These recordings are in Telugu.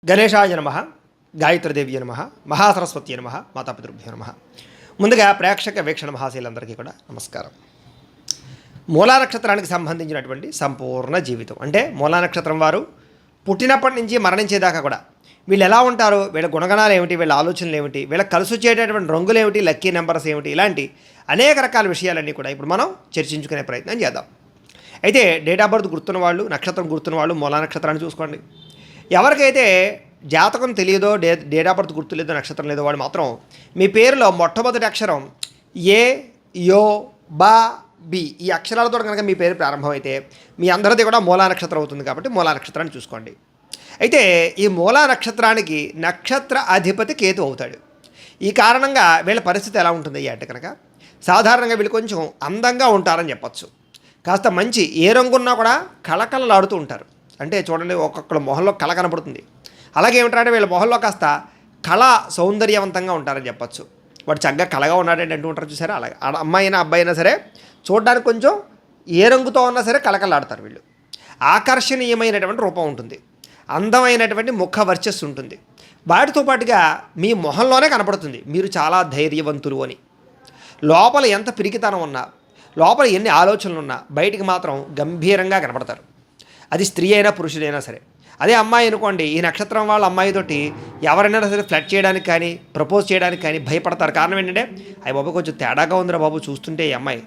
గణేశాయ నమః, గాయత్రీదేవ్య నమః, మహాసరస్వతి నమః, మాతాపితృభ్యో నమః. ముందుగా ప్రేక్షక వీక్షణ మహాశీలందరికీ కూడా నమస్కారం. మూలా నక్షత్రానికి సంబంధించినటువంటి సంపూర్ణ జీవితం అంటే మూలా నక్షత్రం వారు పుట్టినప్పటి నుంచి మరణించేదాకా కూడా వీళ్ళు ఎలా ఉంటారు, వీళ్ళ గుణగణాలు ఏమిటి, వీళ్ళ ఆలోచనలు ఏమిటి, వీళ్ళ కలిసి వచ్చేటటువంటి రంగులు ఏమిటి, లక్కీ నెంబర్స్ ఏమిటి, ఇలాంటి అనేక రకాల విషయాలన్నీ కూడా ఇప్పుడు మనం చర్చించుకునే ప్రయత్నం చేద్దాం. అయితే డేట్ ఆఫ్ బర్త్ గుర్తున్న వాళ్ళు, నక్షత్రం గుర్తున్న వాళ్ళు మూలా నక్షత్రాన్ని చూసుకోండి. ఎవరికైతే జాతకం తెలియదో, డేట్ ఆఫ్ బర్త్ గుర్తు లేదో, నక్షత్రం లేదో వాళ్ళు మాత్రం మీ పేరులో మొట్టమొదటి అక్షరం ఏ, యో, బా, బి ఈ అక్షరాలతో కనుక మీ పేరు ప్రారంభమైతే మీ అందరిది కూడా మూలా నక్షత్రం అవుతుంది. కాబట్టి మూలా నక్షత్రాన్ని చూసుకోండి. అయితే ఈ మూలా నక్షత్రానికి నక్షత్ర అధిపతి కేతు అవుతాడు. ఈ కారణంగా వీళ్ళ పరిస్థితి ఎలా ఉంటుంది అంటే కనుక సాధారణంగా వీళ్ళు కొంచెం అందంగా ఉంటారని చెప్పచ్చు. కాస్త మంచి ఏ రంగున్నా కూడా కళకళలాడుతూ ఉంటారు. అంటే చూడండి, ఒక్కొక్కళ్ళ మొహంలో కళ కనపడుతుంది. అలాగే ఏమిటంటే వీళ్ళ మొహంలో కాస్త కళ సౌందర్యవంతంగా ఉంటారని చెప్పచ్చు. వాడు చక్కగా కళగా ఉన్నాడంటే అంటూ ఉంటారు చూసారా, అలాగే అమ్మాయి అయినా అబ్బాయి అయినా సరే చూడడానికి కొంచెం ఏ రంగుతో ఉన్నా సరే కళకళలాడతారు వీళ్ళు. ఆకర్షణీయమైనటువంటి రూపం ఉంటుంది, అందమైనటువంటి ముఖ వర్చస్సు ఉంటుంది. వాటితో పాటుగా మీ మొహంలోనే కనపడుతుంది మీరు చాలా ధైర్యవంతులు అని. లోపల ఎంత పిరికితనం ఉన్నా, లోపల ఎన్ని ఆలోచనలు ఉన్నా బయటికి మాత్రం గంభీరంగా కనపడతారు. అది స్త్రీ అయినా పురుషుడైనా సరే. అదే అమ్మాయి అనుకోండి, ఈ నక్షత్రం వాళ్ళ అమ్మాయితోటి ఎవరైనా సరే ఫ్లర్ట్ చేయడానికి కానీ ప్రపోజ్ చేయడానికి కానీ భయపడతారు. కారణం ఏంటంటే అయ్య బాబు కొంచెం తేడాగా ఉందిరా బాబు చూస్తుంటే ఈ అమ్మాయి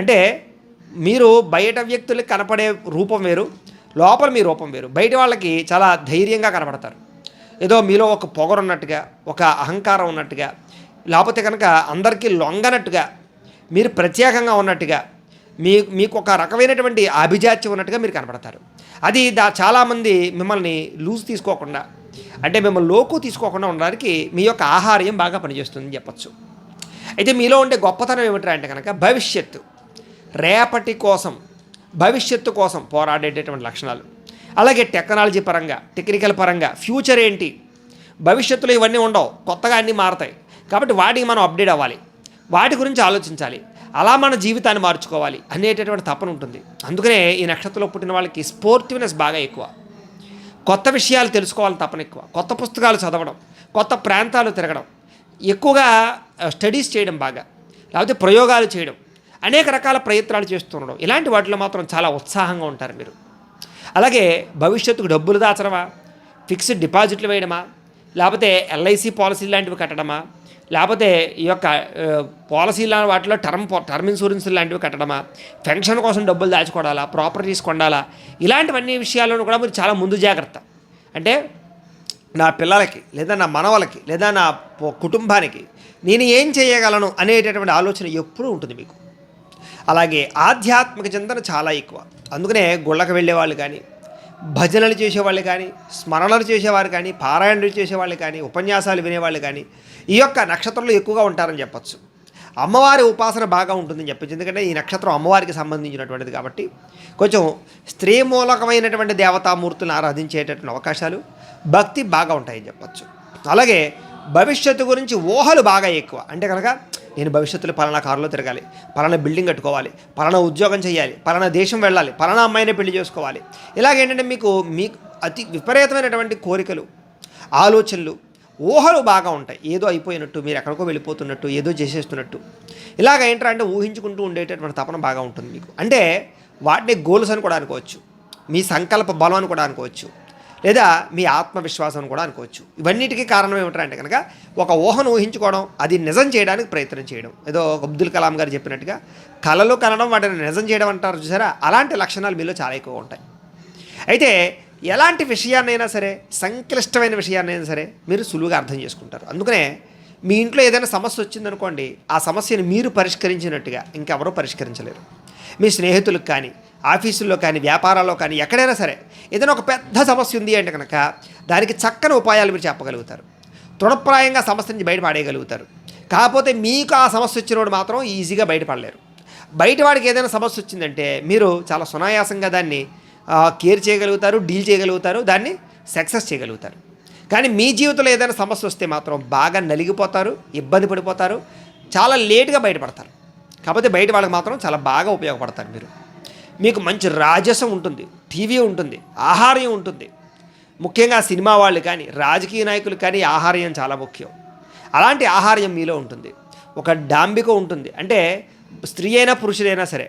అంటే, మీరు బయట వ్యక్తులకు కనపడే రూపం వేరు, లోపల మీ రూపం వేరు. బయట వాళ్ళకి చాలా ధైర్యంగా కనపడతారు. ఏదో మీలో ఒక పొగరు ఉన్నట్టుగా, ఒక అహంకారం ఉన్నట్టుగా, లేకపోతే కనుక అందరికీ లొంగనట్టుగా, మీరు ప్రత్యేకంగా ఉన్నట్టుగా, మీకు ఒక రకమైనటువంటి అభిజాత్యం ఉన్నట్టుగా మీరు కనపడతారు. అది చాలామంది మిమ్మల్ని లూజ్ తీసుకోకుండా, అంటే మిమ్మల్ని లోకు తీసుకోకుండా ఉండడానికి మీ యొక్క ఆహార్యం బాగా పనిచేస్తుందని చెప్పచ్చు. అయితే మీలో ఉండే గొప్పతనం ఏమిటంటే అంటే కనుక భవిష్యత్తు, రేపటి కోసం, భవిష్యత్తు కోసం పోరాడేటటువంటి లక్షణాలు. అలాగే టెక్నాలజీ పరంగా, టెక్నికల్ పరంగా ఫ్యూచర్ ఏంటి, భవిష్యత్తులో ఇవన్నీ ఉండవు, కొత్తగా అన్నీ మారతాయి. కాబట్టి వాటికి మనం అప్డేట్ అవ్వాలి, వాటి గురించి ఆలోచించాలి, అలా మన జీవితాన్ని మార్చుకోవాలి అనేటటువంటి తపన ఉంటుంది. అందుకనే ఈ నక్షత్రంలో పుట్టిన వాళ్ళకి స్పోర్టివ్నెస్ బాగా ఎక్కువ, కొత్త విషయాలు తెలుసుకోవాలని తపన ఎక్కువ, కొత్త పుస్తకాలు చదవడం, కొత్త ప్రాంతాలు తిరగడం, ఎక్కువగా స్టడీస్ చేయడం, బాగా లేకపోతే ప్రయోగాలు చేయడం, అనేక రకాల ప్రయత్నాలు చేస్తుండడం, ఇలాంటి వాటిలో మాత్రం చాలా ఉత్సాహంగా ఉంటారు మీరు. అలాగే భవిష్యత్తుకు డబ్బులు దాచడమా, ఫిక్స్డ్ డిపాజిట్లు వేయడమా, లేకపోతే ఎల్ఐసి పాలసీ లాంటివి కట్టడమా, లేకపోతే ఈ యొక్క పాలసీల వాటిలో టర్మ్ ఇన్సూరెన్స్ లాంటివి కట్టడమా, పెన్షన్ కోసం డబ్బులు దాచుకోవాలా, ప్రాపర్టీస్ కొండాలా, ఇలాంటివన్నీ విషయాలను కూడా మీరు చాలా ముందు జాగ్రత్త. అంటే నా పిల్లలకి లేదా నా మనవలకి లేదా నా కుటుంబానికి నేను ఏం చేయగలను అనేటటువంటి ఆలోచన ఎప్పుడూ ఉంటుంది మీకు. అలాగే ఆధ్యాత్మిక చింతన చాలా ఎక్కువ. అందుకనే గుళ్ళకు వెళ్ళేవాళ్ళు కానీ, భజనలు చేసేవాళ్ళు కానీ, స్మరణలు చేసేవారు కానీ, పారాయణలు చేసేవాళ్ళు కానీ, ఉపన్యాసాలు వినేవాళ్ళు కానీ ఈ యొక్క నక్షత్రంలో ఎక్కువగా ఉంటారని చెప్పచ్చు. అమ్మవారి ఉపాసన బాగా ఉంటుందని చెప్పచ్చు. ఎందుకంటే ఈ నక్షత్రం అమ్మవారికి సంబంధించినటువంటిది కాబట్టి కొంచెం స్త్రీ మూలకమైనటువంటి దేవతామూర్తులను ఆరాధించేటటువంటి అవకాశాలు, భక్తి బాగా ఉంటాయని చెప్పచ్చు. అలాగే భవిష్యత్తు గురించి ఊహలు బాగా ఎక్కువ. అంటే కనుక నేను భవిష్యత్తులో పలానా కారులో తిరగాలి, పలానా బిల్డింగ్ కట్టుకోవాలి, పలానా ఉద్యోగం చేయాలి, పలానా దేశం వెళ్ళాలి, పలానా అమ్మాయిని పెళ్లి చేసుకోవాలి. ఇలాగేంటంటే మీకు అతి విపరీతమైనటువంటి కోరికలు, ఆలోచనలు, ఊహలు బాగా ఉంటాయి. ఏదో అయిపోయినట్టు, మీరు ఎక్కడికో వెళ్ళిపోతున్నట్టు, ఏదో చేసేస్తున్నట్టు, ఇలాగ ఏంటంటే ఊహించుకుంటూ ఉండేటటువంటి తపన బాగా ఉంటుంది మీకు. అంటే వాటిని గోల్స్ అని కూడా అనుకోవచ్చు, మీ సంకల్ప బలం అని కూడా అనుకోవచ్చు, లేదా మీ ఆత్మవిశ్వాసం కూడా అనుకోవచ్చు. ఇవన్నిటికీ కారణం ఏమిటంటే కనుక ఒక ఊహను ఊహించుకోవడం, అది నిజం చేయడానికి ప్రయత్నం చేయడం. ఏదో అబ్దుల్ కలాం గారు చెప్పినట్టుగా కలలు కనడం వాటిని నిజం చేయడం అంటారు చూసారా, అలాంటి లక్షణాలు మీలో చాలా ఎక్కువ ఉంటాయి. అయితే ఎలాంటి విషయాన్నైనా సరే, సంక్లిష్టమైన విషయాన్నైనా సరే మీరు సులువుగా అర్థం చేసుకుంటారు. అందుకనే మీ ఇంట్లో ఏదైనా సమస్య వచ్చిందనుకోండి, ఆ సమస్యను మీరు పరిష్కరించినట్టుగా ఇంకెవరూ పరిష్కరించలేరు. మీ స్నేహితులకు కానీ, ఆఫీసుల్లో కానీ, వ్యాపారాల్లో కానీ, ఎక్కడైనా సరే ఏదైనా ఒక పెద్ద సమస్య ఉంది అంటే కనుక దానికి చక్కని ఉపాయాలు మీరు చెప్పగలుగుతారు, తృణప్రాయంగా సమస్య నుంచి బయటపడేయగలుగుతారు. కాకపోతే మీకు ఆ సమస్య వచ్చినవాడు మాత్రం ఈజీగా బయటపడలేరు. బయటవాడికి ఏదైనా సమస్య వచ్చిందంటే మీరు చాలా సునాయాసంగా దాన్ని కేర్ చేయగలుగుతారు, డీల్ చేయగలుగుతారు, దాన్ని సక్సెస్ చేయగలుగుతారు. కానీ మీ జీవితంలో ఏదైనా సమస్య వస్తే మాత్రం బాగా నలిగిపోతారు, ఇబ్బంది పడిపోతారు, చాలా లేటుగా బయటపడతారు. కాకపోతే బయట వాళ్ళకి మాత్రం చాలా బాగా ఉపయోగపడతారు మీరు. మీకు మంచి రాజసం ఉంటుంది, టీవీ ఉంటుంది, ఆహార్యం ఉంటుంది, ముఖ్యంగా సినిమా వాళ్ళు కానీ రాజకీయ నాయకులు కానీ ఆహార్యం చాలా ముఖ్యం. అలాంటి ఆహార్యం మీలో ఉంటుంది. ఒక డాంబిక ఉంటుంది. అంటే స్త్రీ అయినా పురుషుడైనా సరే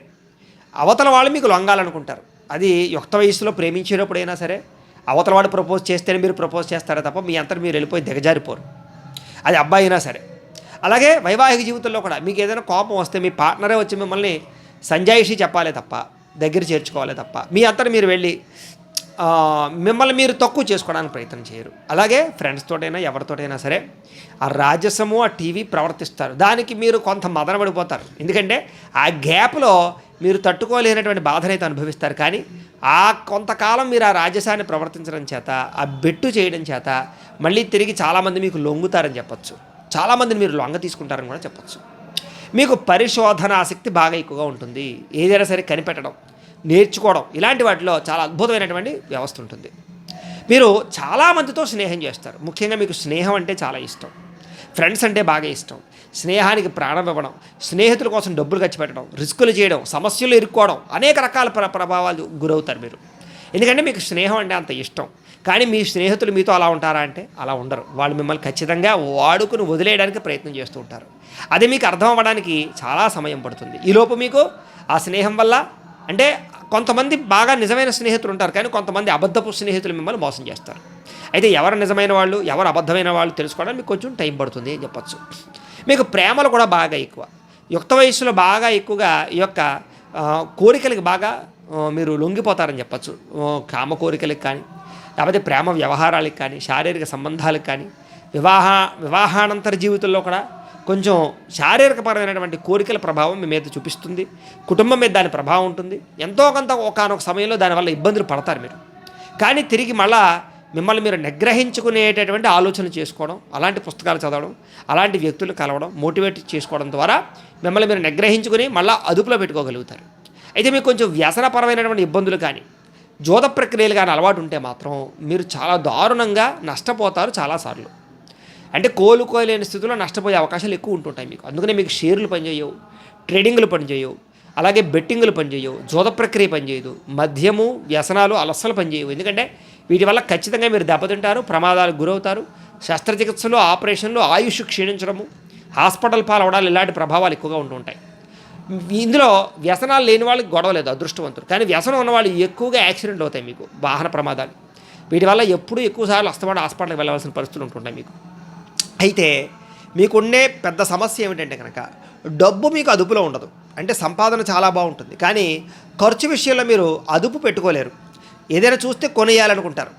అవతల వాళ్ళు మీకు లొంగాలనుకుంటారు. అది యుక్త వయసులో ప్రేమించేటప్పుడైనా సరే అవతల వాడు ప్రపోజ్ చేస్తేనే మీరు ప్రపోజ్ చేస్తారా తప్ప మీ అంతా మీరు వెళ్ళిపోయి దిగజారిపోరు. అది అబ్బాయి అయినా సరే. అలాగే వైవాహిక జీవితంలో కూడా మీకు ఏదైనా కోపం వస్తే మీ పార్ట్నరే వచ్చి మిమ్మల్ని సంజాయిషి చెప్పాలే తప్ప, దగ్గర చేర్చుకోవాలే తప్ప మీ అంతా మీరు వెళ్ళి మిమ్మల్ని మీరు తక్కువ చేసుకోవడానికి ప్రయత్నం చేయరు. అలాగే ఫ్రెండ్స్ తోటైనా ఎవరితోటైనా సరే ఆ రాజసము ఆ టీవీ ప్రవర్తిస్తారు. దానికి మీరు కొంత మదన పడిపోతారు. ఎందుకంటే ఆ గ్యాప్లో మీరు తట్టుకోలేనటువంటి బాధనైతే అనుభవిస్తారు. కానీ ఆ కొంతకాలం మీరు ఆ రాజసాన్ని ప్రవర్తించడం చేత, ఆ బెట్టు చేయడం చేత మళ్ళీ తిరిగి చాలామంది మీకు లొంగుతారని చెప్పచ్చు. చాలామందిని మీరు లొంగ తీసుకుంటారని కూడా చెప్పచ్చు. మీకు పరిశోధన ఆసక్తి బాగా ఎక్కువగా ఉంటుంది. ఏదైనా సరే కనిపెట్టడం, నేర్చుకోవడం, ఇలాంటి వాటిలో చాలా అద్భుతమైనటువంటి వ్యవస్థ ఉంటుంది. మీరు చాలామందితో స్నేహం చేస్తారు. ముఖ్యంగా మీకు స్నేహం అంటే చాలా ఇష్టం. ఫ్రెండ్స్ అంటే బాగా ఇష్టం. స్నేహానికి ప్రాణం ఇవ్వడం, స్నేహితుల కోసం డబ్బులు ఖర్చు పెట్టడం, రిస్కులు చేయడం, సమస్యలు ఇరుక్కోవడం, అనేక రకాల ప్రభావాలు గురవుతారు మీరు. ఎందుకంటే మీకు స్నేహం అంటే అంత ఇష్టం. కానీ మీ స్నేహితులు మీతో అలా ఉంటారా అంటే అలా ఉండరు. వాళ్ళు మిమ్మల్ని ఖచ్చితంగా వాడుకుని వదిలేయడానికి ప్రయత్నం చేస్తూ ఉంటారు. అది మీకు అర్థం అవ్వడానికి చాలా సమయం పడుతుంది. ఈలోపు మీకు ఆ స్నేహం వల్ల అంటే కొంతమంది బాగా నిజమైన స్నేహితులు ఉంటారు, కానీ కొంతమంది అబద్ధపు స్నేహితులు మిమ్మల్ని మోసం చేస్తారు. అయితే ఎవరు నిజమైన వాళ్ళు ఎవరు అబద్ధమైన వాళ్ళు తెలుసుకోవడానికి మీకు కొంచెం టైం పడుతుంది అని చెప్పచ్చు. మీకు ప్రేమలు కూడా బాగా ఎక్కువ. యుక్త వయస్సులో బాగా ఎక్కువగా ఈ యొక్క కోరికలకి బాగా మీరు లొంగిపోతారని చెప్పచ్చు. కామ కోరికలకి కానీ, లేకపోతే ప్రేమ వ్యవహారాలకు కానీ, శారీరక సంబంధాలకు కానీ, వివాహానంతర జీవితంలో కూడా కొంచెం శారీరకపరమైనటువంటి కోరికల ప్రభావం మీ మీద చూపిస్తుంది. కుటుంబం మీద దాని ప్రభావం ఉంటుంది. ఎంతో కొంత ఒకానొక సమయంలో దానివల్ల ఇబ్బందులు పడతారు మీరు. కానీ తిరిగి మళ్ళా మిమ్మల్ని మీరు నిగ్రహించుకునేటటువంటి ఆలోచన చేసుకోవడం, అలాంటి పుస్తకాలు చదవడం, అలాంటి వ్యక్తులు కలవడం, మోటివేట్ చేసుకోవడం ద్వారా మిమ్మల్ని మీరు నిగ్రహించుకుని మళ్ళీ అదుపులో పెట్టుకోగలుగుతారు. అయితే మీకు కొంచెం వ్యసనపరమైనటువంటి ఇబ్బందులు కానీ, జోద ప్రక్రియలు కానీ అలవాటు ఉంటే మాత్రం మీరు చాలా దారుణంగా నష్టపోతారు చాలాసార్లు. అంటే కోలుకోలేని స్థితిలో నష్టపోయే అవకాశాలు ఎక్కువ ఉంటుంటాయి మీకు. అందుకనే మీకు షేర్లు పనిచేయవు, ట్రేడింగ్లు పనిచేయవు, అలాగే బెట్టింగ్లు పనిచేయవు, జోద ప్రక్రియ పనిచేయదు, మద్యము వ్యసనాలు అలస్సలు పనిచేయవు. ఎందుకంటే వీటి వల్ల ఖచ్చితంగా మీరు దెబ్బతింటారు, ప్రమాదాలకు గురవుతారు. శస్త్రచికిత్సలు, ఆపరేషన్లు, ఆయుష్ క్షీణించడము, హాస్పిటల్ పాలవడాలు, ఇలాంటి ప్రభావాలు ఎక్కువగా ఉంటుంటాయి. ఇందులో వ్యసనాలు లేని వాళ్ళకి గొడవ లేదు, అదృష్టవంతులు. కానీ వ్యసనం ఉన్న వాళ్ళు ఎక్కువగా యాక్సిడెంట్లు అవుతాయి మీకు, వాహన ప్రమాదాలు. వీటి వల్ల ఎప్పుడూ ఎక్కువసార్లు అస్తమానం హాస్పిటల్కి వెళ్ళవలసిన పరిస్థితులు ఉంటుంటాయి మీకు. అయితే మీకుండే పెద్ద సమస్య ఏమిటంటే కనుక డబ్బు మీకు అదుపులో ఉండదు. అంటే సంపాదన చాలా బాగుంటుంది, కానీ ఖర్చు విషయంలో మీరు అదుపు పెట్టుకోలేరు. ఏదైనా చూస్తే కొనేయాలనుకుంటారు,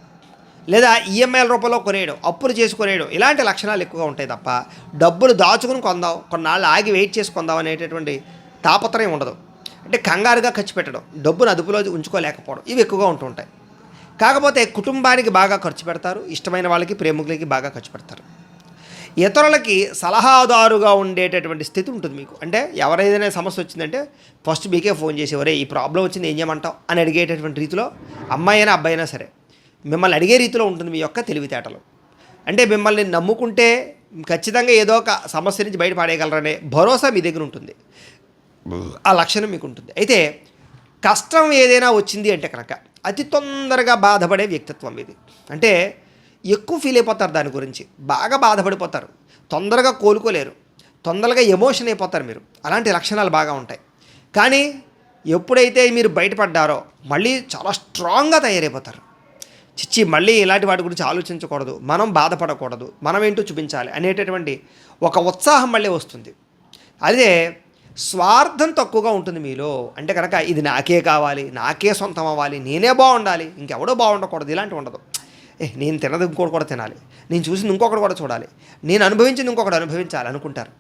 లేదా ఈఎంఐల రూపంలో కొనేయడం, అప్పులు చేసి కొనేయడం, ఇలాంటి లక్షణాలు ఎక్కువగా ఉంటాయి తప్ప డబ్బులు దాచుకుని కొందాం, కొన్నాళ్ళు ఆగి వెయిట్ చేసి కొందాం అనేటటువంటి తాపత్రయం ఉండదు. అంటే కంగారుగా ఖర్చు పెట్టడం, డబ్బును అదుపులో ఉంచుకోలేకపోవడం, ఇవి ఎక్కువగా ఉంటుంటాయి. కాకపోతే కుటుంబానికి బాగా ఖర్చు పెడతారు, ఇష్టమైన వాళ్ళకి, ప్రేమికులకి బాగా ఖర్చు పెడతారు. ఇతరులకి సలహాదారుగా ఉండేటటువంటి స్థితి ఉంటుంది మీకు. అంటే ఎవరైనా సమస్య వచ్చిందంటే ఫస్ట్ మీకే ఫోన్ చేసేవారే ఈ ప్రాబ్లం వచ్చింది ఏం చేయమంటావు అని అడిగేటటువంటి రీతిలో అమ్మాయి అయినా అబ్బాయి అయినా సరే మిమ్మల్ని అడిగే రీతిలో ఉంటుంది మీ యొక్క తెలివితేటలు. అంటే మిమ్మల్ని నమ్ముకుంటే ఖచ్చితంగా ఏదో ఒక సమస్య నుంచి బయటపడేయగలరనే భరోసా మీ దగ్గర ఉంటుంది. ఆ లక్షణం మీకు ఉంటుంది. అయితే కష్టం ఏదైనా వచ్చింది అంటే కనుక అతి తొందరగా బాధపడే వ్యక్తిత్వం ఇది. అంటే ఎక్కువ ఫీల్ అయిపోతారు, దాని గురించి బాగా బాధపడిపోతారు, తొందరగా కోలుకోలేరు, తొందరగా ఎమోషన్ అయిపోతారు మీరు. అలాంటి లక్షణాలు బాగా ఉంటాయి. కానీ ఎప్పుడైతే మీరు బయటపడ్డారో మళ్ళీ చాలా స్ట్రాంగ్గా తయారైపోతారు. చిచ్చి మళ్ళీ ఇలాంటి వాటి గురించి ఆలోచించకూడదు, మనం బాధపడకూడదు, మనం ఏంటో చూపించాలి అనేటటువంటి ఒక ఉత్సాహం మళ్ళీ వస్తుంది. అదే స్వార్థం తక్కువగా ఉంటుంది మీలో. అంటే కనుక ఇది నాకే కావాలి, నాకే సొంతం అవ్వాలి, నేనే బాగుండాలి, ఇంకెవడో బాగుండకూడదు, ఇలాంటివి ఉండదు. నేను తినది ఇంకోటి కూడా తినాలి, నేను చూసింది ఇంకొకటి కూడా చూడాలి, నేను అనుభవించింది ఇంకొకటి అనుభవించాలి అనుకుంటారు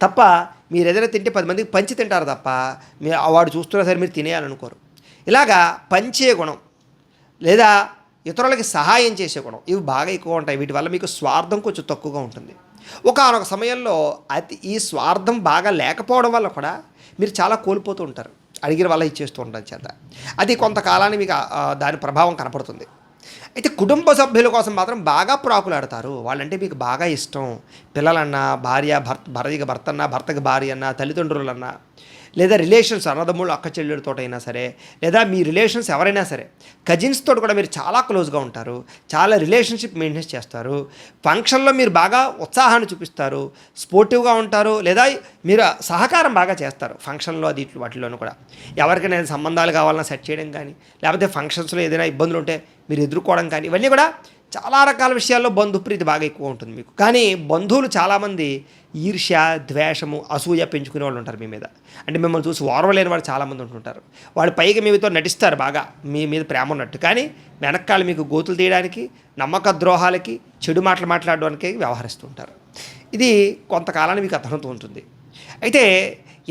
తప్ప మీరు ఏదైనా తింటే 10 మందికి పంచి తింటారు తప్ప మీరు వాడు చూస్తున్నా సరే మీరు తినేయాలనుకోరు. ఇలాగా పంచే గుణం లేదా ఇతరులకి సహాయం చేసే గుణం ఇవి బాగా ఎక్కువ ఉంటాయి. వీటి వల్ల మీకు స్వార్థం కొంచెం తక్కువగా ఉంటుంది. ఒకానొక సమయంలో ఈ స్వార్థం బాగా లేకపోవడం వల్ల కూడా మీరు చాలా కోల్పోతూ ఉంటారు, అడిగిన వల్ల ఇచ్చేస్తూ ఉండడం చేత. అది కొంతకాలానికి మీకు దాని ప్రభావం కనపడుతుంది. అయితే కుటుంబ సభ్యుల కోసం మాత్రం బాగా ప్రాకులాడతారు. వాళ్ళంటే మీకు బాగా ఇష్టం. పిల్లలన్నా, భార్యకి భర్త అన్నా, భర్తకి భార్య అన్నా, తల్లిదండ్రులన్నా లేదా రిలేషన్స్ అన్నదమ్ముళ్ళు అక్క చెల్లెలతో అయినా సరే, లేదా మీ రిలేషన్స్ ఎవరైనా సరే, కజిన్స్ తోటి కూడా మీరు చాలా క్లోజ్గా ఉంటారు, చాలా రిలేషన్షిప్ మెయింటైన్ చేస్తారు, ఫంక్షన్లో మీరు బాగా ఉత్సాహాన్ని చూపిస్తారు, స్పోర్టివ్గా ఉంటారు, లేదా మీరు సహకారం బాగా చేస్తారు ఫంక్షన్లో అది ఇట్లు వాటిలోనూ కూడా. ఎవరికైనా సంబంధాలు కావాలన్నా సెట్ చేయడం కానీ, లేకపోతే ఫంక్షన్స్లో ఏదైనా ఇబ్బందులు ఉంటే మీరు ఎదుర్కోవడం కానీ, ఇవన్నీ కూడా చాలా రకాల విషయాల్లో బంధుప్రీతి బాగా ఎక్కువ ఉంటుంది మీకు. కానీ బంధువులు చాలామంది ఈర్ష్య, ద్వేషము, అసూయ పెంచుకునే వాళ్ళు ఉంటారు మీ మీద. అంటే మిమ్మల్ని చూసి ఓర్వలేని వాళ్ళు చాలామంది ఉంటుంటారు. వాళ్ళు పైకి మీతో నటిస్తారు బాగా మీ మీద ప్రేమ ఉన్నట్టు, కానీ వెనకాల మీకు గోతులు తీయడానికి, నమ్మక ద్రోహాలకి, చెడు మాటలు మాట్లాడడానికి వ్యవహరిస్తుంటారు. ఇది కొంతకాలానికి మీకు అర్థమవుతూ ఉంటుంది. అయితే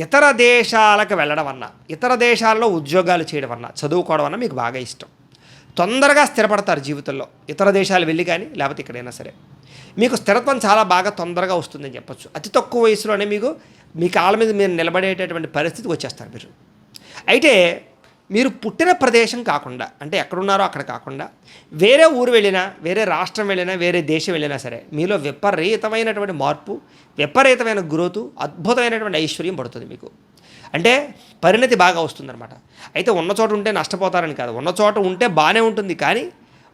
ఇతర దేశాలకు వెళ్ళడం అన్నా, ఇతర దేశాల్లో ఉద్యోగాలు చేయడం అన్నా, చదువుకోవడం అన్నా మీకు బాగా ఇష్టం. తొందరగా స్థిరపడతారు జీవితంలో, ఇతర దేశాలు వెళ్ళి కానీ లేకపోతే ఇక్కడైనా సరే. మీకు స్థిరత్వం చాలా బాగా తొందరగా వస్తుందని చెప్పొచ్చు. అతి తక్కువ వయసులోనే మీ కాళ్ళ మీద మీరు నిలబడేటటువంటి పరిస్థితికి వచ్చేస్తారు మీరు. అయితే మీరు పుట్టిన ప్రదేశం కాకుండా, అంటే ఎక్కడున్నారో అక్కడ కాకుండా, వేరే ఊరు వెళ్ళినా, వేరే రాష్ట్రం వెళ్ళినా, వేరే దేశం వెళ్ళినా సరే మీలో విపరీతమైనటువంటి మార్పు, విపరీతమైన గ్రోతు, అద్భుతమైనటువంటి ఐశ్వర్యం పడుతుంది మీకు. అంటే పరిణతి బాగా వస్తుందన్నమాట. అయితే ఉన్న చోట ఉంటే నష్టపోతారని కాదు, ఉన్న చోట ఉంటే బాగానే ఉంటుంది, కానీ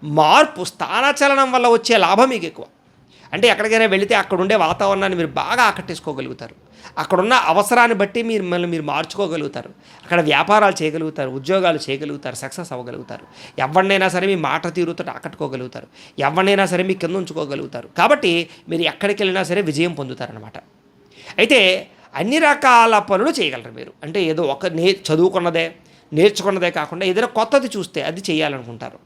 మార్పు, స్థానచలనం వల్ల వచ్చే లాభం మీకు ఎక్కువ. అంటే ఎక్కడికైనా వెళితే అక్కడ ఉండే వాతావరణాన్ని మీరు బాగా ఆకట్టేసుకోగలుగుతారు, అక్కడున్న అవసరాన్ని బట్టి మీరు మార్చుకోగలుగుతారు, అక్కడ వ్యాపారాలు చేయగలుగుతారు, ఉద్యోగాలు చేయగలుగుతారు, సక్సెస్ అవ్వగలుగుతారు, ఎవరినైనా సరే మీ మాట తీరుతో ఆకట్టుకోగలుగుతారు, ఎవరినైనా సరే మీ కింద ఉంచుకోగలుగుతారు. కాబట్టి మీరు ఎక్కడికి వెళ్ళినా సరే విజయం పొందుతారనమాట. అయితే అన్ని రకాల పనులు చేయగలరు మీరు. అంటే ఏదో ఒక నేర్చుకున్నదే కాకుండా ఏదైనా కొత్తది చూస్తే అది చేయాలనుకుంటారు.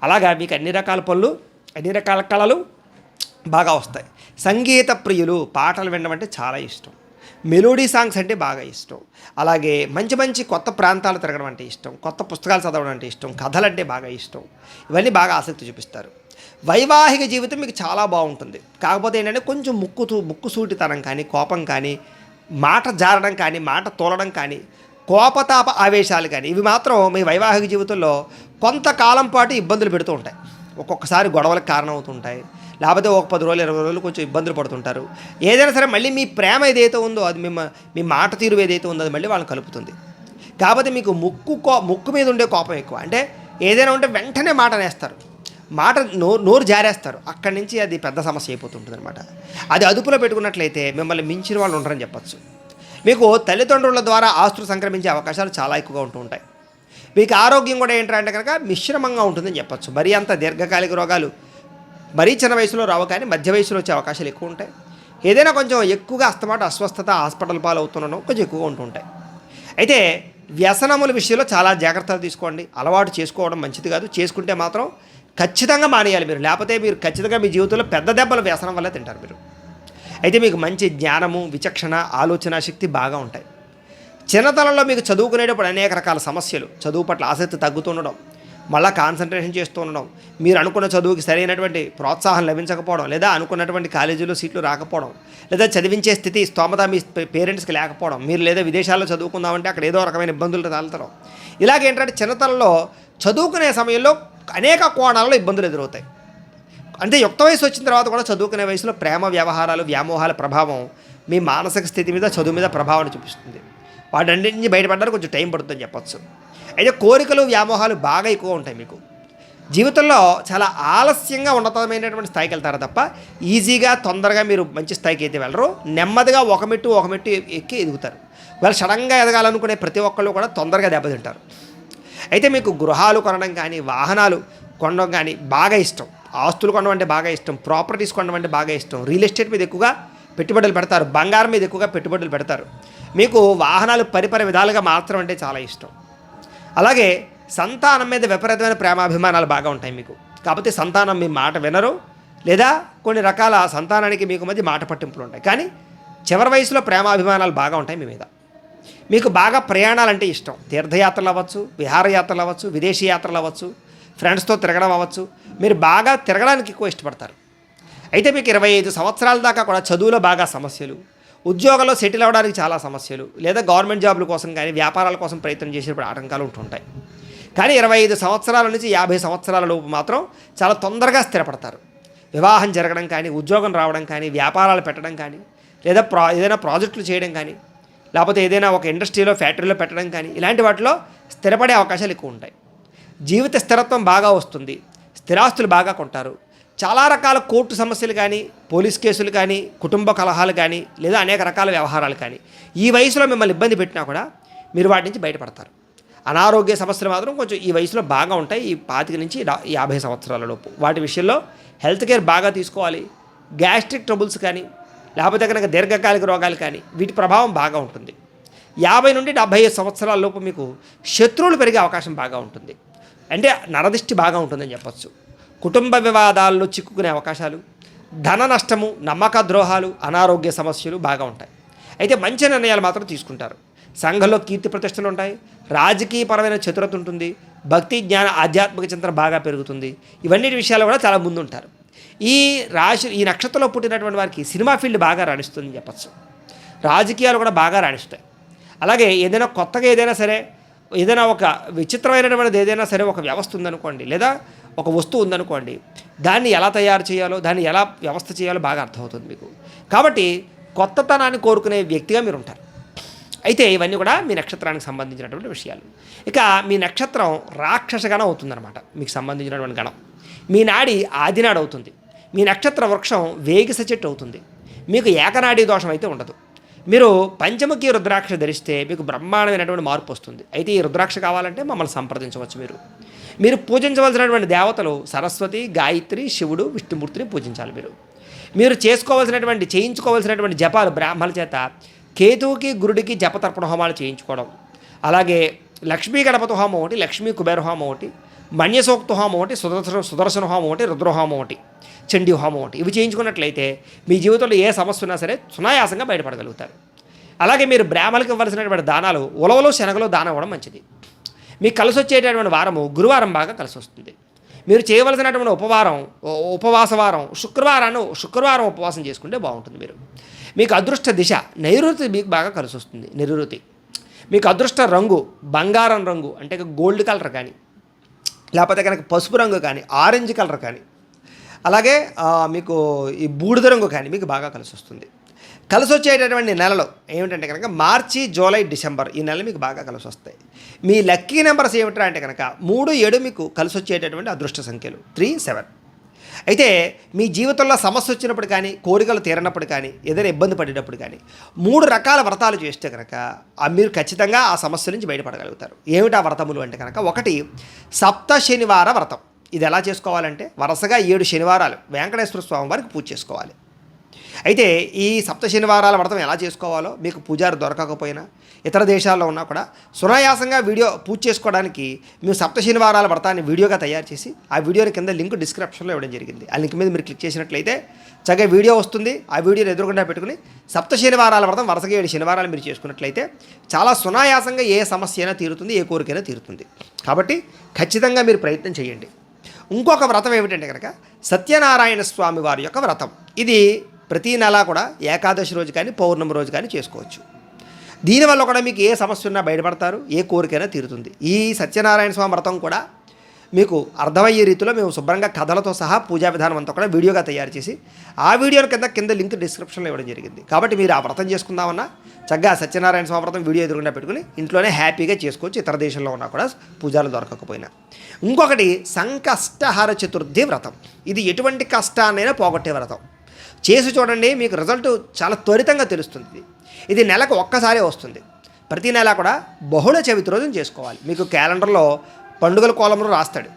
అలాగా మీకు అన్ని రకాల పనులు, అన్ని రకాల కళలు బాగా వస్తాయి. సంగీత ప్రియులు, పాటలు వినడం అంటే చాలా ఇష్టం, మెలోడీ సాంగ్స్ అంటే బాగా ఇష్టం, అలాగే మంచి మంచి కొత్త ప్రాంతాలు తిరగడం అంటే ఇష్టం, కొత్త పుస్తకాలు చదవడం అంటే ఇష్టం, కథలంటే బాగా ఇష్టం, ఇవన్నీ బాగా ఆసక్తి చూపిస్తారు. వైవాహిక జీవితం మీకు చాలా బాగుంటుంది. కాకపోతే ఏంటంటే కొంచెం ముక్కుసూటితనం కానీ, కోపం కానీ, మాట జారడం కానీ, మాట తోలడం కానీ, కోపతాప ఆవేశాలు కానీ, ఇవి మాత్రం మీ వైవాహిక జీవితంలో కొంతకాలం పాటు ఇబ్బందులు పెడుతూ ఉంటాయి. ఒక్కొక్కసారి గొడవలకు కారణమవుతుంటాయి, లేకపోతే ఒక 10 రోజులు 20 రోజులు కొంచెం ఇబ్బందులు పడుతుంటారు. ఏదైనా సరే మళ్ళీ మీ ప్రేమ ఏదైతే ఉందో అది మీ మాట తీరు ఏదైతే ఉందో అది మళ్ళీ వాళ్ళని కలుపుతుంది. కాకపోతే మీకు ముక్కు మీద ఉండే కోపం ఎక్కువ. అంటే ఏదైనా ఉంటే వెంటనే మాట నేస్తారు, నోరు జారేస్తారు. అక్కడి నుంచి అది పెద్ద సమస్య అయిపోతుంటుంది అనమాట. అది అదుపులో పెట్టుకున్నట్లయితే మిమ్మల్ని మించిన వాళ్ళు ఉండరని చెప్పచ్చు. మీకు తల్లిదండ్రుల ద్వారా ఆస్తులు సంక్రమించే అవకాశాలు చాలా ఎక్కువగా ఉంటూ ఉంటాయి. మీకు ఆరోగ్యం కూడా ఏంటంటే కనుక మిశ్రమంగా ఉంటుందని చెప్పచ్చు. మరీ అంత దీర్ఘకాలిక రోగాలు మరీ చిన్న వయసులో రావు, కానీ మధ్య వయసులో వచ్చే అవకాశాలు ఎక్కువ ఉంటాయి. ఏదైనా కొంచెం ఎక్కువగా అస్వస్థత, హాస్పిటల్ పాలు అవుతుండడం కొంచెం ఎక్కువగా ఉంటుంటాయి. అయితే వ్యసనముల విషయంలో చాలా జాగ్రత్తలు తీసుకోండి. అలవాటు చేసుకోవడం మంచిది కాదు, చేసుకుంటే మాత్రం ఖచ్చితంగా మానేయాలి మీరు. లేకపోతే మీరు ఖచ్చితంగా మీ జీవితంలో పెద్ద దెబ్బలు వ్యసనం వల్ల తింటారు మీరు. అయితే మీకు మంచి జ్ఞానము, విచక్షణ, ఆలోచన శక్తి బాగా ఉంటాయి. చిన్నతనంలో మీకు చదువుకునేటప్పుడు అనేక రకాల సమస్యలు, చదువు పట్ల ఆసక్తి తగ్గుతుండడం, మళ్ళీ కాన్సన్ట్రేషన్ చేస్తూ ఉండడం, మీరు అనుకున్న చదువుకి సరైనటువంటి ప్రోత్సాహం లభించకపోవడం, లేదా అనుకున్నటువంటి కాలేజీలో సీట్లు రాకపోవడం, లేదా చదివించే స్థితి స్తోమత మీ పేరెంట్స్కి లేకపోవడం, మీరు లేదా విదేశాల్లో చదువుకుందామంటే అక్కడ ఏదో రకమైన ఇబ్బందులు తాలుతారు. ఇలాగేంటంటే చిన్నతనంలో చదువుకునే సమయంలో అనేక కోణాలలో ఇబ్బందులు ఎదురవుతాయి. అంటే యుక్త వయసు వచ్చిన తర్వాత కూడా చదువుకునే వయసులో ప్రేమ వ్యవహారాలు, వ్యామోహాల ప్రభావం మీ మానసిక స్థితి మీద, చదువు మీద ప్రభావాన్ని చూపిస్తుంది. వాటన్నిటి నుంచి బయటపడడానికి కొంచెం టైం పడుతుందని చెప్పచ్చు. అయితే కోరికలు, వ్యామోహాలు బాగా ఎక్కువ ఉంటాయి మీకు. జీవితంలో చాలా ఆలస్యంగా ఉన్నతమైనటువంటి స్థాయికి వెళ్తారు తప్ప ఈజీగా తొందరగా మీరు మంచి స్థాయికి అయితే వెళ్ళరు. నెమ్మదిగా ఒక మెట్టు ఎక్కి ఎదుగుతారు. వాళ్ళు సడన్గా ఎదగాలనుకునే ప్రతి ఒక్కళ్ళు కూడా తొందరగా దెబ్బతింటారు. అయితే మీకు గృహాలు కొనడం కానీ, వాహనాలు కొనడం కానీ బాగా ఇష్టం, ఆస్తులు కొనడం అంటే బాగా ఇష్టం, ప్రాపర్టీస్ కొనడం అంటే బాగా ఇష్టం, రియల్ ఎస్టేట్ మీద ఎక్కువగా పెట్టుబడులు పెడతారు, బంగారం మీద ఎక్కువగా పెట్టుబడులు పెడతారు. మీకు వాహనాలు పరిపరి విధాలుగా మార్చడం అంటే చాలా ఇష్టం. అలాగే సంతానం మీద విపరీతమైన ప్రేమాభిమానాలు బాగా ఉంటాయి మీకు. కాకపోతే సంతానం మీ మాట వినరు, లేదా కొన్ని రకాల సంతానానికి మీకు మధ్య మాట పట్టింపులు ఉంటాయి. కానీ చివరి వయసులో ప్రేమాభిమానాలు బాగా ఉంటాయి మీ మీద. మీకు బాగా ప్రయాణాలంటే ఇష్టం, తీర్థయాత్రలు అవ్వచ్చు, విహారయాత్రలు అవ్వచ్చు, విదేశీ యాత్రలు అవ్వచ్చు, ఫ్రెండ్స్తో తిరగడం అవ్వచ్చు. మీరు బాగా తిరగడానికి ఎక్కువ ఇష్టపడతారు. అయితే మీకు 25 సంవత్సరాల దాకా కూడా చదువులో బాగా సమస్యలు, ఉద్యోగంలో సెటిల్ అవ్వడానికి చాలా సమస్యలు, లేదా గవర్నమెంట్ జాబుల కోసం కానీ వ్యాపారాల కోసం ప్రయత్నం చేసేటప్పుడు ఆటంకాలు ఉంటుంటాయి. కానీ 25 సంవత్సరాల నుంచి 50 సంవత్సరాల లోపు మాత్రం చాలా తొందరగా స్థిరపడతారు. వివాహం జరగడం కానీ, ఉద్యోగం రావడం కానీ, వ్యాపారాలు పెట్టడం కానీ, లేదా ఏదైనా ప్రాజెక్టులు చేయడం కానీ, లేకపోతే ఏదైనా ఒక ఇండస్ట్రీలో ఫ్యాక్టరీలో పెట్టడం కానీ ఇలాంటి వాటిలో స్థిరపడే అవకాశాలు ఎక్కువ ఉంటాయి. జీవిత స్థిరత్వం బాగా వస్తుంది, స్థిరాస్తులు బాగా కొంటారు. చాలా రకాల కోర్టు సమస్యలు కానీ, పోలీస్ కేసులు కానీ, కుటుంబ కలహాలు కానీ, లేదా అనేక రకాల వ్యవహారాలు కానీ ఈ వయసులో మిమ్మల్ని ఇబ్బంది పెట్టినా కూడా మీరు వాటి నుంచి బయటపడతారు. అనారోగ్య సమస్యలు మాత్రం కొంచెం ఈ వయసులో బాగా ఉంటాయి, ఈ 25 నుంచి 50 సంవత్సరాల లోపు. వాటి విషయంలో హెల్త్ కేర్ బాగా తీసుకోవాలి. గ్యాస్ట్రిక్ ట్రబుల్స్ కానీ, లేకపోతే కనుక దీర్ఘకాలిక రోగాలు కానీ వీటి ప్రభావం బాగా ఉంటుంది. 50 నుండి 75 సంవత్సరాల లోపు మీకు శత్రువులు పెరిగే అవకాశం బాగా ఉంటుంది. అంటే నరదిష్టి బాగా ఉంటుందని చెప్పచ్చు. కుటుంబ వివాదాల్లో చిక్కుకునే అవకాశాలు, ధన నష్టము, నమ్మక ద్రోహాలు, అనారోగ్య సమస్యలు బాగా ఉంటాయి. అయితే మంచి నిర్ణయాలు మాత్రం తీసుకుంటారు. సంఘంలో కీర్తి ప్రతిష్టలు ఉంటాయి. రాజకీయపరమైన చతురత ఉంటుంది. భక్తి, జ్ఞాన, ఆధ్యాత్మిక చింతన బాగా పెరుగుతుంది. ఇవన్నీ విషయాలు కూడా చాలా ముందు ఉంటారు. ఈ నక్షత్రంలో పుట్టినటువంటి వారికి సినిమా ఫీల్డ్ బాగా రాణిస్తుందని చెప్పచ్చు. రాజకీయాలు కూడా బాగా రాణిస్తాయి. అలాగే ఏదైనా కొత్తగా ఏదైనా ఒక విచిత్రమైనటువంటిది ఏదైనా సరే ఒక వ్యవస్థ ఉందనుకోండి, లేదా ఒక వస్తువు ఉందనుకోండి, దాన్ని ఎలా తయారు చేయాలో, దాన్ని ఎలా వ్యవస్థ చేయాలో బాగా అర్థమవుతుంది మీకు. కాబట్టి కొత్తతనాన్ని కోరుకునే వ్యక్తిగా మీరు ఉంటారు. అయితే ఇవన్నీ కూడా మీ నక్షత్రానికి సంబంధించినటువంటి విషయాలు. ఇక మీ నక్షత్రం రాక్షస గణం అవుతుందన్నమాట. మీకు సంబంధించినటువంటి గణం మీ నాడి ఆదినాడు అవుతుంది. మీ నక్షత్ర వృక్షం వేగిస చెట్టు అవుతుంది. మీకు ఏకనాడీ దోషం అయితే ఉండదు. మీరు పంచముఖి రుద్రాక్ష ధరిస్తే మీకు బ్రహ్మాండమైనటువంటి మార్పు వస్తుంది. అయితే ఈ రుద్రాక్ష కావాలంటే మమ్మల్ని సంప్రదించవచ్చు. మీరు పూజించవలసినటువంటి దేవతలు సరస్వతి, గాయత్రి, శివుడు, విష్ణుమూర్తిని పూజించాలి. మీరు చేయించుకోవాల్సినటువంటి జపాలు బ్రాహ్మణుల చేత కేతువుకి, గురుడికి జపతర్పణ హోమాలు చేయించుకోవడం. అలాగే లక్ష్మీ గణపతి హోమం ఒకటి, లక్ష్మీ కుబేర హోమం ఒకటి, మన్యసోక్త హోమం ఒకటి, సుదర్శన హోమం ఒకటి, రుద్రహోమం ఒకటి, చండీ హోమం ఒకటి, ఇవి చేయించుకున్నట్లయితే మీ జీవితంలో ఏ సమస్య ఉన్నా సరే సునాయాసంగా బయటపడగలుగుతారు. అలాగే మీరు బ్రాహ్మణులకు ఇవ్వాల్సినటువంటి దానాలు ఉలవలు, శనగలు దానం ఇవ్వడం మంచిది. మీకు కలిసి వచ్చేటటువంటి వారము గురువారం బాగా కలిసి వస్తుంది. మీరు చేయవలసినటువంటి ఉపవాస వారం శుక్రవారం ఉపవాసం చేసుకుంటే బాగుంటుంది. మీకు అదృష్ట దిశ నైరుతి మీకు బాగా కలిసి వస్తుంది. నైరుతి మీకు అదృష్ట రంగు బంగారం రంగు, అంటే గోల్డ్ కలర్ కానీ, లేకపోతే కనుక పసుపు రంగు కానీ, ఆరెంజ్ కలర్ కానీ, అలాగే మీకు ఈ బూడిద రంగు కానీ మీకు బాగా కలిసి వస్తుంది. కలిసి వచ్చేటటువంటి నెలలు ఏమిటంటే కనుక మార్చి, జూలై, డిసెంబర్ ఈ నెలలు మీకు బాగా కలిసి వస్తాయి. మీ లక్కీ నెంబర్స్ ఏమిటంటే అంటే కనుక 3, 7 మీకు కలిసి వచ్చేటటువంటి అదృష్ట సంఖ్యలు 3, 7. అయితే మీ జీవితంలో సమస్య వచ్చినప్పుడు కానీ, కోరికలు తీరనప్పుడు కానీ, ఏదైనా ఇబ్బంది పడేటప్పుడు కానీ 3 రకాల వ్రతాలు చేస్తే కనుక మీరు ఖచ్చితంగా ఆ సమస్య నుంచి బయటపడగలుగుతారు. ఏమిటా వ్రతములు అంటే కనుక 1 సప్త శనివార వ్రతం. ఇది ఎలా చేసుకోవాలంటే వరుసగా 7 శనివారాలు వెంకటేశ్వర స్వామి వారికి పూజ చేసుకోవాలి. అయితే ఈ సప్త శనివారాల వ్రతం ఎలా చేసుకోవాలో మీకు పూజారి దొరకకపోయినా ఇతర దేశాల్లో ఉన్నా కూడా సునాయాసంగా పూజ చేసుకోవడానికి మేము సప్త శనివారాల వ్రతాన్ని వీడియోగా తయారు చేసి ఆ వీడియోని కింద లింక్ డిస్క్రిప్షన్లో ఇవ్వడం జరిగింది. ఆ లింక్ మీద మీరు క్లిక్ చేసినట్లయితే చక్కగా వీడియో వస్తుంది. ఆ వీడియోని ఎదురుకుండా పెట్టుకుని సప్త శనివారాల వ్రతం వరుసగా 7 శనివారాలు మీరు చేసుకున్నట్లయితే చాలా సునాయాసంగా ఏ సమస్య అయినా తీరుతుంది, ఏ కోరికైనా తీరుతుంది. కాబట్టి ఖచ్చితంగా మీరు ప్రయత్నం చేయండి. ఇంకొక వ్రతం ఏమిటంటే కనుక సత్యనారాయణ స్వామి వారి యొక్క వ్రతం. ఇది ప్రతీ నెల కూడా ఏకాదశి రోజు కానీ, పౌర్ణమి రోజు కానీ చేసుకోవచ్చు. దీనివల్ల కూడా మీకు ఏ సమస్య ఉన్నా బయటపడతారు, ఏ కోరికైనా తీరుతుంది. ఈ సత్యనారాయణ స్వామి వ్రతం కూడా మీకు అర్థమయ్యే రీతిలో మేము శుభ్రంగా కథలతో సహా పూజా విధానం అంతా కూడా వీడియోగా తయారు చేసి ఆ వీడియోని కింద లింక్ డిస్క్రిప్షన్లో ఇవ్వడం జరిగింది. కాబట్టి మీరు ఆ వ్రతం చేసుకుందామన్నా చక్కగా సత్యనారాయణ స్వామి వ్రతం వీడియో ఎదురుకుండా పెట్టుకుని ఇంట్లోనే హ్యాపీగా చేసుకోవచ్చు, ఇతర దేశంలో ఉన్నా కూడా పూజలు దొరకకపోయినా. ఇంకొకటి సంకష్టహర చతుర్థి వ్రతం. ఇది ఎటువంటి కష్టాన్నైనా పోగొట్టే వ్రతం. చేసి చూడండి, మీకు రిజల్ట్ చాలా త్వరితంగా తెలుస్తుంది. ఇది నెలకు ఒక్కసారే వస్తుంది. ప్రతి నెల కూడా బహుళ చవితి రోజున చేసుకోవాలి. మీకు క్యాలెండర్లో పండుగల కోలంలో రాస్తాడు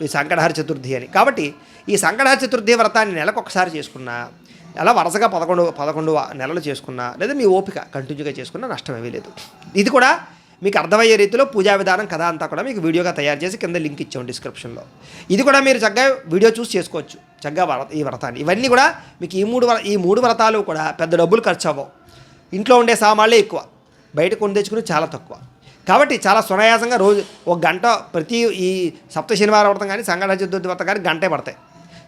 ఈ సంకటహర చతుర్థి అని. కాబట్టి ఈ సంకటహర చతుర్థి వ్రతాన్ని నెలకు ఒక్కసారి చేసుకున్నా, అలా వరుసగా 11 నెలలు చేసుకున్నా, లేదా మీ ఓపిక కంటిన్యూగా చేసుకున్నా నష్టం ఏమీ లేదు. ఇది కూడా మీకు అర్థమయ్యే రీతిలో పూజా విధానం కథ అంతా కూడా మీకు వీడియోగా తయారు చేసి కింద లింక్ ఇచ్చాం డిస్క్రిప్షన్లో. ఇది కూడా మీరు చక్కగా వీడియో చూసి చేసుకోవచ్చు చక్కగా ఈ వ్రతాన్ని. ఇవన్నీ కూడా మీకు ఈ మూడు వ్రతాలు కూడా పెద్ద డబ్బులు ఖర్చు అవ్వవు. ఇంట్లో ఉండే సామాన్లే ఎక్కువ, బయట కొని తెచ్చుకుని చాలా తక్కువ. కాబట్టి చాలా సునాయాసంగా రోజు 1 గంట ప్రతి ఈ సప్త శనివారం వ్రతం కానీ, సంకటహర చతుర్థి వ్రతం కానీ గంటే పడతాయి.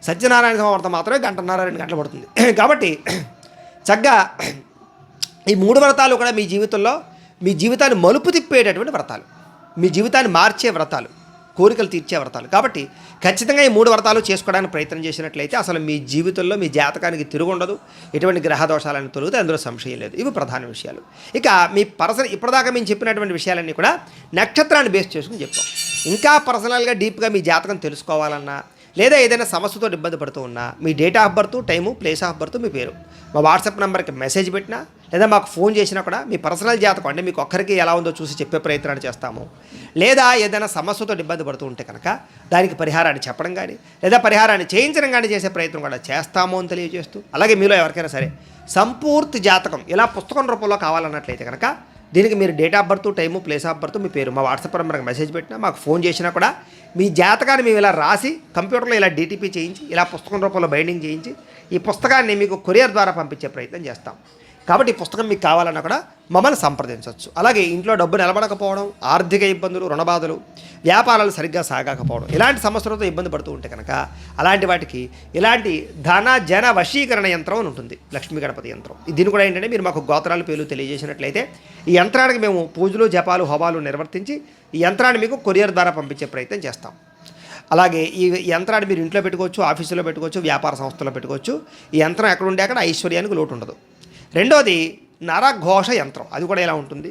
సత్యనారాయణ స్వామి వ్రతం మాత్రమే 1.5, 2 గంటలు పడుతుంది. కాబట్టి చక్కగా ఈ 3 వ్రతాలు కూడా మీ జీవితంలో మీ జీవితాన్ని మలుపు తిప్పేటటువంటి వ్రతాలు, మీ జీవితాన్ని మార్చే వ్రతాలు. కోరికలు తీర్చే వ్రతాలు. కాబట్టి ఖచ్చితంగా ఈ 3 వ్రతాలు చేసుకోవడానికి ప్రయత్నం చేసినట్లయితే అసలు మీ జీవితంలో మీ జాతకానికి తిరుగుండదు, ఎటువంటి గ్రహ దోషాలను తొలుగుతాయి, అందులో సంశయం లేదు. ఇవి ప్రధాన విషయాలు. ఇక మీ పర్సనల్ ఇప్పటిదాకా మేము చెప్పినటువంటి విషయాలన్నీ కూడా నక్షత్రాన్ని బేస్ చేసుకుని చెప్పాం. ఇంకా పర్సనల్గా డీప్గా మీ జాతకం తెలుసుకోవాలన్నా లేదా ఏదైనా సమస్యతో ఇబ్బంది పడుతూ ఉన్నా మీ date of birth, time, place of birth, మీ పేరు మా వాట్సాప్ నెంబర్కి మెసేజ్ పెట్టినా లేదా మాకు ఫోన్ చేసినా కూడా మీ పర్సనల్ జాతకం అంటే మీకు ఒక్కరికి ఎలా ఉందో చూసి చెప్పే ప్రయత్నాన్ని చేస్తాము. లేదా ఏదైనా సమస్యతో ఇబ్బంది పడుతూ ఉంటే కనుక దానికి పరిహారాన్ని చెప్పడం కానీ లేదా పరిహారాన్ని చేయించడం కానీ చేసే ప్రయత్నం కూడా చేస్తాము అని తెలియజేస్తూ, అలాగే మీలో ఎవరికైనా సరే సంపూర్తి జాతకం ఇలా పుస్తకం రూపంలో కావాలన్నట్లయితే కనుక దీనికి మీరు date of birth, time, place of birth, మీ పేరు మా వాట్సాప్ నెంబర్కి మెసేజ్ పెట్టినా మాకు ఫోన్ చేసినా కూడా మీ జాతకాన్ని మేము ఇలా రాసి కంప్యూటర్లో ఇలా డీటీపీ చేయించి ఇలా పుస్తకం రూపంలో బైండింగ్ చేయించి ఈ పుస్తకాన్ని మీకు కొరియర్ ద్వారా పంపించే ప్రయత్నం చేస్తాం. కాబట్టి ఈ పుస్తకం మీకు కావాలన్నా కూడా మమ్మల్ని సంప్రదించవచ్చు. అలాగే ఇంట్లో డబ్బు నిలబడకపోవడం, ఆర్థిక ఇబ్బందులు, రుణబాధలు, వ్యాపారాలు సరిగ్గా సాగకపోవడం ఇలాంటి సమస్యలతో ఇబ్బంది పడుతూ ఉంటే కనుక అలాంటి వాటికి ఇలాంటి ధన జన వశీకరణ యంత్రం అని ఉంటుంది, లక్ష్మీ గణపతి యంత్రం. దీన్ని కూడా ఏంటంటే మీరు మాకు గోత్రాలు పేర్లు తెలియజేసినట్లయితే ఈ యంత్రానికి మేము పూజలు, జపాలు, హోమాలు నిర్వర్తించి ఈ యంత్రాన్ని మీకు కొరియర్ ద్వారా పంపించే ప్రయత్నం చేస్తాం. అలాగే ఈ యంత్రాన్ని మీరు ఇంట్లో పెట్టుకోవచ్చు, ఆఫీసులో పెట్టుకోవచ్చు, వ్యాపార సంస్థలో పెట్టుకోవచ్చు. ఈ యంత్రం ఎక్కడ ఉండే అక్కడ ఐశ్వర్యానికి లోటు ఉండదు. రెండోది నరఘోష యంత్రం. అది కూడా ఎలా ఉంటుంది,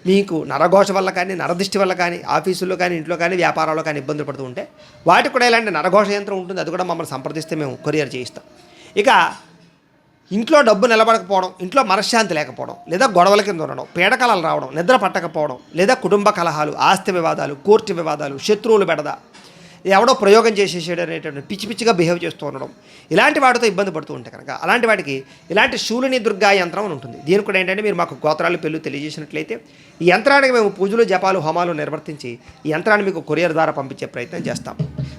మీకు నరఘోష వల్ల కానీ నరదృష్టి వల్ల కానీ ఆఫీసుల్లో కానీ ఇంట్లో కానీ వ్యాపారాల్లో కానీ ఇబ్బందులు పడుతూ ఉంటే వాటికి కూడా ఇలాంటి నరఘోష యంత్రం ఉంటుంది. అది కూడా మమ్మల్ని సంప్రదిస్తే మేము కొరియర్ చేయిస్తాం. ఇక ఇంట్లో డబ్బు నిలబడకపోవడం, ఇంట్లో మనశ్శాంతి లేకపోవడం లేదా గొడవల కింద ఉండడం, పీడకలలు రావడం, నిద్ర పట్టకపోవడం లేదా కుటుంబ కలహాలు, ఆస్తి వివాదాలు, కోర్టు వివాదాలు, శత్రువులు బెడద, ఎవడో ప్రయోగం చేసేసాడు అనేటువంటి పిచ్చి పిచ్చిగా బిహేవ్ చేస్తూ ఉండడం ఇలాంటి వాటితో ఇబ్బంది పడుతూ ఉంటే కనుక అలాంటి వాటికి ఇలాంటి శూలిని దుర్గా యంత్రం అని ఉంటుంది. దీనికి కూడా ఏంటంటే మీరు మాకు గోత్రాలు పేర్లు తెలియజేసినట్లయితే ఈ యంత్రానికి మేము పూజలు, జపాలు, హోమాలు నిర్వర్తించి ఈ యంత్రాన్ని మీకు కొరియర్ ద్వారా పంపించే ప్రయత్నం చేస్తాం.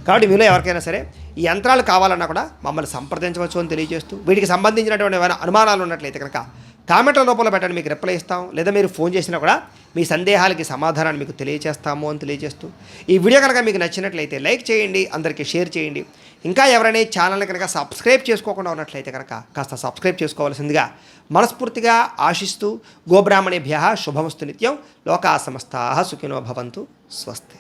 కాబట్టి మీలో ఎవరికైనా సరే ఈ యంత్రాలు కావాలన్నా కూడా మమ్మల్ని సంప్రదించవచ్చు అని తెలియజేస్తూ వీటికి సంబంధించినటువంటి ఏమైనా అనుమానాలు ఉన్నట్లయితే కనుక కామెంట్ల రూపంలో పెట్టండి, మీకు రిప్లై ఇస్తాం. లేదా మీరు ఫోన్ చేసినా కూడా మీ సందేహాలకి సమాధానాన్ని మీకు తెలియజేస్తాము అని తెలియజేస్తూ ఈ వీడియో కనుక మీకు నచ్చినట్లయితే లైక్ చేయండి, అందరికీ షేర్ చేయండి. ఇంకా ఎవరైనా ఛానల్ని కనుక సబ్స్క్రైబ్ చేసుకోకుండా ఉన్నట్లయితే కనుక కాస్త సబ్స్క్రైబ్ చేసుకోవాల్సిందిగా మనస్ఫూర్తిగా ఆశిస్తూ గోబ్రాహ్మణేభ్యః శుభమస్తు నిత్యం. లోకా సమస్తాః సుఖినో భవంతు. స్వస్తి.